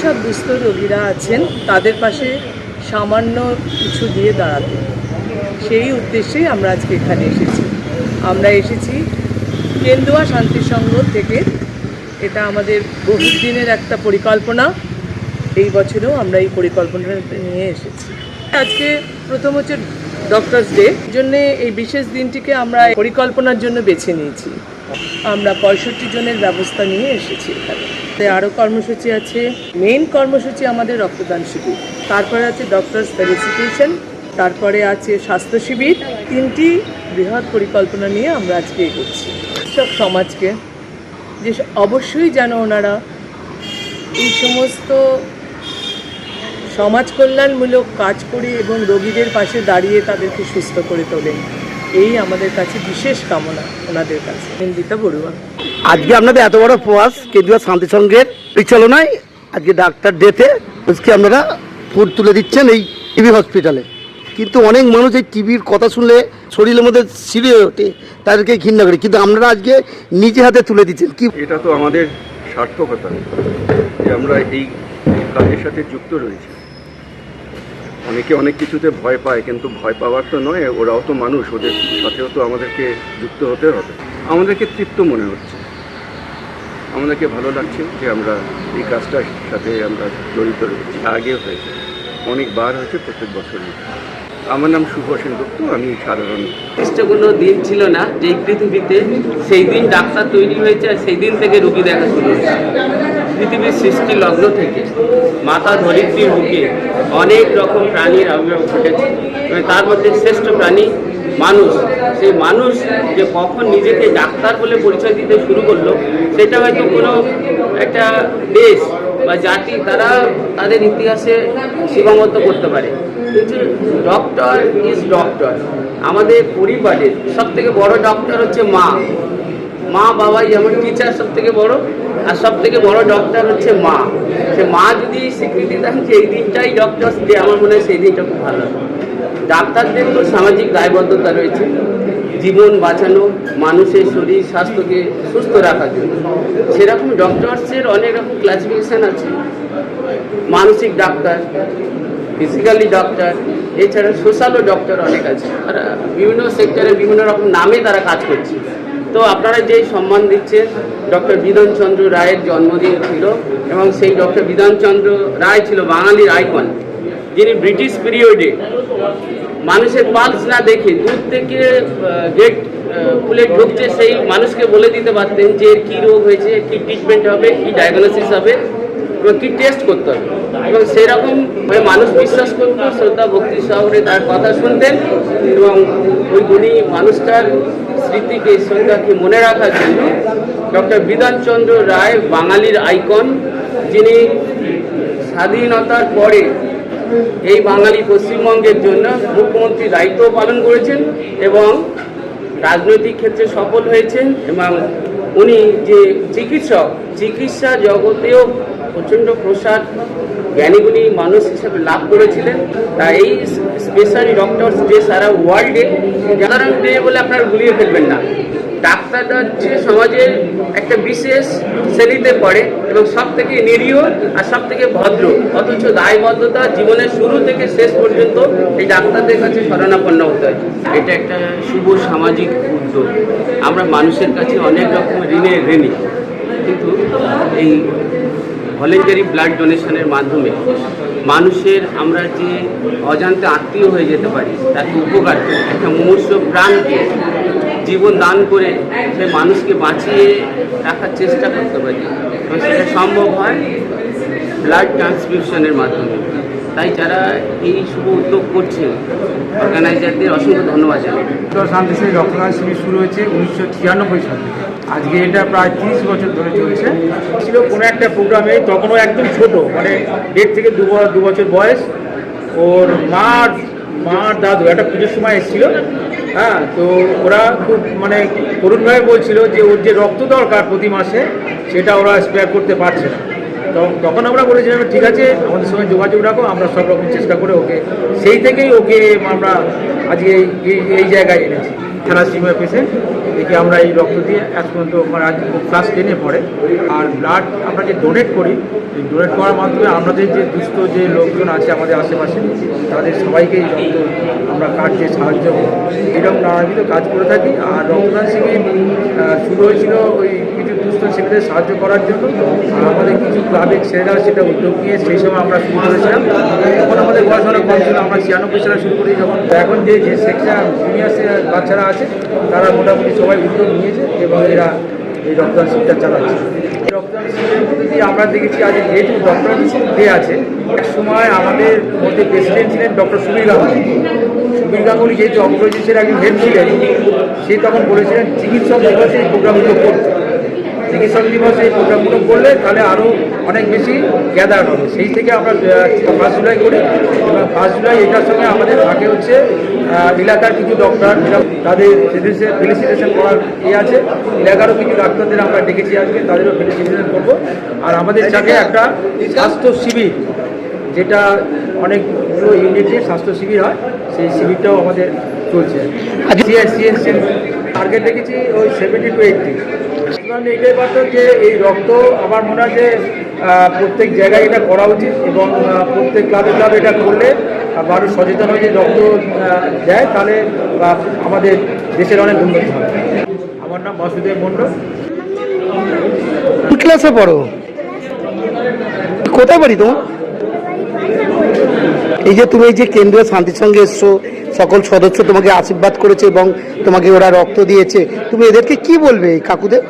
যেসব দুস্থ রোগীরা আছেন তাদের পাশে সামান্য কিছু দিয়ে দাঁড়াতে, সেই উদ্দেশ্যেই আমরা আজকে এখানে এসেছি। আমরা এসেছি কেন্দুয়া শান্তি সংঘ থেকে। এটা আমাদের বহুদিনের একটা পরিকল্পনা। এই বছরেও আমরা এই পরিকল্পনাটা নিয়ে এসেছি। আজকে প্রথম হচ্ছে ডক্টরস ডে, জন্য এই বিশেষ দিনটিকে আমরা পরিকল্পনার জন্য বেছে নিয়েছি। আমরা 65 জনের ব্যবস্থা নিয়ে এসেছি এখানে। আরও কর্মসূচি আছে। মেইন কর্মসূচি আমাদের রক্তদান শিবির, তারপরে আছে ডক্টরস ফেলিসিটেশন, তারপরে আছে স্বাস্থ্য শিবির। 3টি বৃহৎ পরিকল্পনা নিয়ে আমরা আজকে এগোচ্ছি। সব সমাজকে যে অবশ্যই যেন ওনারা এই সমস্ত সমাজ কল্যাণমূলক কাজ করে এবং রোগীদের পাশে দাঁড়িয়ে তাদেরকে সুস্থ করে তোলেন, এই আমাদের কাছে বিশেষ কামনা ওনাদের কাছে। নিন্দিতা বড়ুয়া। আজকে আপনাদের এত বড় প্রয়াস কেন্দুয়া শান্তি সংঘের পরিচালনায় আজকে ডাক্তার ডেতে আজকে আপনারা ফুড তুলে দিচ্ছেন এই টিবি হসপিটালে। কিন্তু অনেক মানুষ এই টিবির কথা শুনলে শরীরের মধ্যে ছিঁড়ে ওঠে, তাদেরকে ঘৃণা করে, কিন্তু আপনারা আজকে নিজে হাতে তুলে দিচ্ছেন। কি এটা তো আমাদের সার্থকতা যে আমরা এই কাজের সাথে যুক্ত রয়েছি। অনেকে অনেক কিছুতে ভয় পায়, কিন্তু ভয় পাওয়ার তো নয়, ওরাও তো মানুষ, ওদের সাথেও তো আমাদেরকে যুক্ত হতে হবে। আমাদেরকে তৃপ্ত মনে হচ্ছে, আমাদেরকে ভালো লাগছে যে আমরা এই কাজটার সাথে আমরা জড়িত রয়েছি। আগেও হয়েছে, অনেকবার হয়েছে, প্রত্যেক বছরই। আমার নাম শুভ সেনগুপ্ত, আমি সাধারণ। নির্দিষ্ট কোনো দিন ছিল না যে পৃথিবীতে সেই দিন ডাক্তার তৈরি হয়েছে, আর সেই দিন থেকে রুগী দেখা শুরু হয়েছে। পৃথিবীর সৃষ্টি লগ্ন থেকে মাতা ধরিত্রীর বুকে অনেক রকম প্রাণীর আবির্ভাব ঘটেছে, এবং তার মধ্যে শ্রেষ্ঠ প্রাণী মানুষ। সেই মানুষ যে কখন নিজেকে ডাক্তার বলে পরিচয় দিতে শুরু করলো, সেটা হয়তো কোনো একটা দেশ বা জাতি তারা তাদের ইতিহাসে সীমাবদ্ধ করতে পারে, কিন্তু ডক্টর ইজ ডক্টর। আমাদের পরিবারের সবথেকে বড় ডক্টর হচ্ছে মা। মা বাবাই যেমন টিচার সব থেকে বড়, আর সব থেকে বড় ডক্টর হচ্ছে মা। সে মা যদি স্বীকৃতি দেন যে এই দিনটাই ডক্টরস ডে, আমার মনে হয় সেই দিনটা খুব ভালো। ডাক্তারদের তো সামাজিক দায়বদ্ধতা রয়েছে জীবন বাঁচানো, মানুষের শরীর স্বাস্থ্যকে সুস্থ রাখার জন্য। সেরকম ডক্টরসের অনেক রকম ক্লাসিফিকেশান আছে। মানসিক ডাক্তার, ফিজিক্যালি ডক্টর, এছাড়া সোশ্যালও ডক্টর অনেক আছে। তারা বিভিন্ন সেক্টরে বিভিন্ন রকম নামে তারা কাজ করছে। তো আপনারা যেই সম্মান দিচ্ছেন, ডক্টর বিধানচন্দ্র রায়ের জন্মদিন ছিল, এবং সেই ডক্টর বিধানচন্দ্র রায় ছিল বাঙালির আইকন, যিনি ব্রিটিশ পিরিয়ডে মানুষের পালস না দেখে দূর থেকে গেট খুলে ঢুকছে সেই মানুষকে বলে দিতে পারতেন যে কী রোগ হয়েছে, কী ট্রিটমেন্ট হবে, কী ডায়াগনোসিস হবে এবং কী টেস্ট করতে হবে। এবং সেরকমভাবে মানুষ বিশ্বাস করতো, শ্রদ্ধা ভক্তি সহকারে তার কথা শুনতেন, এবং ওই গুণী মানুষটার স্মৃতিকে, শ্রদ্ধাকে মনে রাখার জন্য ডক্টর বিধানচন্দ্র রায় বাঙালির আইকন, যিনি স্বাধীনতার পরে এই বাঙালি পশ্চিমবঙ্গের জন্য মুখ্যমন্ত্রীর দায়িত্ব পালন করেছেন এবং রাজনৈতিক ক্ষেত্রে সফল হয়েছেন। এবং উনি যে চিকিৎসক, চিকিৎসা জগতেও প্রচণ্ড প্রসার, জ্ঞানীগুণী মানুষ হিসেবে লাভ করেছিলেন। তাই এই স্পেশাল ডক্টরস ডে সারা ওয়ার্ল্ডে, সাধারণ ডে বলে আপনারা গুলিয়ে ফেলবেন না। ডাক্তাররা হচ্ছে সমাজের একটা বিশেষ শ্রেণীতে পড়ে এবং সব থেকে নিরীহ আর সব থেকে ভদ্র, অথচ দায়বদ্ধতা জীবনের শুরু থেকে শেষ পর্যন্ত এই ডাক্তারদের কাছে শরণাপন্ন হতে হয়। এটা একটা শুভ সামাজিক উদ্যোগ। আমরা মানুষের কাছে অনেক রকম ঋণের ঋণী, কিন্তু এই ভলেন্টারি ব্লাড ডোনেশনের মাধ্যমে মানুষের আমরা যে অজান্তে আত্মীয় হয়ে যেতে পারি, তাকে উপকার করে একটা মুমূর্ষ প্রাণকে জীবন দান করে সে মানুষকে বাঁচিয়ে রাখার চেষ্টা করতে পারি, এবং সেটা সম্ভব হয় ব্লাড ট্রান্সফিউশনের মাধ্যমে। তাই যারা এই শুভ উদ্যোগ করছেন, অর্গানাইজারদের অসংখ্য ধন্যবাদ জানাই। শান্তি সেই রক্তদান শিবির শুরু হয়েছে 1996 সাল থেকে। আজকে এটা প্রায় 30 বছর ধরে চলছে। ছিল কোনো একটা প্রোগ্রামে, তখনও একদম ছোট, মানে 1.5 থেকে 2 বছর বয়স। ওর মার দাদু একটা পুজোর সময় এসেছিল। হ্যাঁ, তো ওরা খুব মানে করুণভাবে বলছিল যে ওর যে রক্ত দরকার প্রতি মাসে, সেটা ওরা স্পেয়ার করতে পারছে না। তো তখন আমরা বলেছিলাম ঠিক আছে, আমাদের সঙ্গে যোগাযোগ রাখো, আমরা সব রকম চেষ্টা করে ওকে, সেই থেকেই ওকে আমরা আজকে এই জায়গায় এনেছি। থ্যালাসেমিয়া পেশেন্ট, তাদেরকে আমরা এই রক্ত দিয়ে আজ পর্যন্ত আজ ক্লাস 10-এ পড়ে। আর ব্লাড আমরা যে ডোনেট করি, এই ডোনেট করার মাধ্যমে আমাদের যে দুস্থ যে লোকজন আছে আমাদের আশেপাশে তাদের সবাইকে এই রক্ত আমরা কার্ড দিয়ে সাহায্য এরকম নানাবিধ কাজ করে থাকি। আর রক্তদান শিবির শুরু হয়েছিল ওই কিছু দুস্থ ছেলেদের সাহায্য করার জন্য। আর আমাদের কিছু ক্লাবের ছেলেরা সেটা উদ্যোগ নিয়ে সেই সময় আমরা শুরু করেছিলাম। তখন আমাদের বয়স অনেক কম ছিল, আমরা 96 সালে শুরু করি। যখন এখন যে সেকশন জুনিয়র বাচ্চারা আছে তারা মোটামুটি সবাই উদ্যোগ নিয়েছে এবং এরা এই রক্তদান শিবিরটা চালাচ্ছে। এই রক্তদান শিবিরের মধ্যে দিয়ে আমরা দেখেছি আজ যেহেতু ডক্টর ডে আছে, এক সময় আমাদের মধ্যে প্রেসিডেন্ট ছিলেন ডক্টর সুবীর গাঙ্গুলি। সুবীর গাঙ্গুলি যেহেতু অঙ্কোলজিস্টের একজন হেড ছিলেন, সে তখন বলেছিলেন চিকিৎসক দিবসে এই প্রোগ্রামগুলো করতে। চিকিৎসক দিবসে এই প্রোগ্রামগুলো করলে তাহলে আরও অনেক বেশি গ্যাদার হবে। সেই থেকে আমরা 1 জুলাই করি এবং 1 জুলাই এটার সঙ্গে আমাদের থাকে হচ্ছে এলাকার কিছু ডক্টর তাদের ফেলিসিটেশন করার আছে। এলাকারও কিছু ডাক্তারদের আমরা ডেকেছি আজকে, তাদেরও ফেলিসিটেশন করবো। আর আমাদের সাথে একটা স্বাস্থ্য শিবির, যেটা অনেকগুলো ইউনিটে স্বাস্থ্য শিবির হয়, সেই শিবিরটাও আমাদের চলছে। সিএসসি টার্গেট দেখেছি ওই 70 to 80। এটাই পারতাম যে এই রক্ত আমার মনে হয় যে প্রত্যেক জায়গায় এটা করা উচিত এবং প্রত্যেক ক্লাবে ক্লাবে এটা করলে আরও সচেতন হয়ে যে রক্ত দেয়, তাহলে আমাদের দেশের অনেক উন্নতি হবে। আমার নাম বাসুদেব মণ্ডল। কোন ক্লাসে পড়ো? কোথায় বাড়ি তোমার? এই যে তুমি এই যে কেন্দ্রীয় শান্তির সঙ্গে এসছো, সকল সদস্য তোমাকে আশীর্বাদ করেছে এবং তোমাকে ওরা রক্ত দিয়েছে, তুমি এদেরকে কি বলবে এই কাকুদের?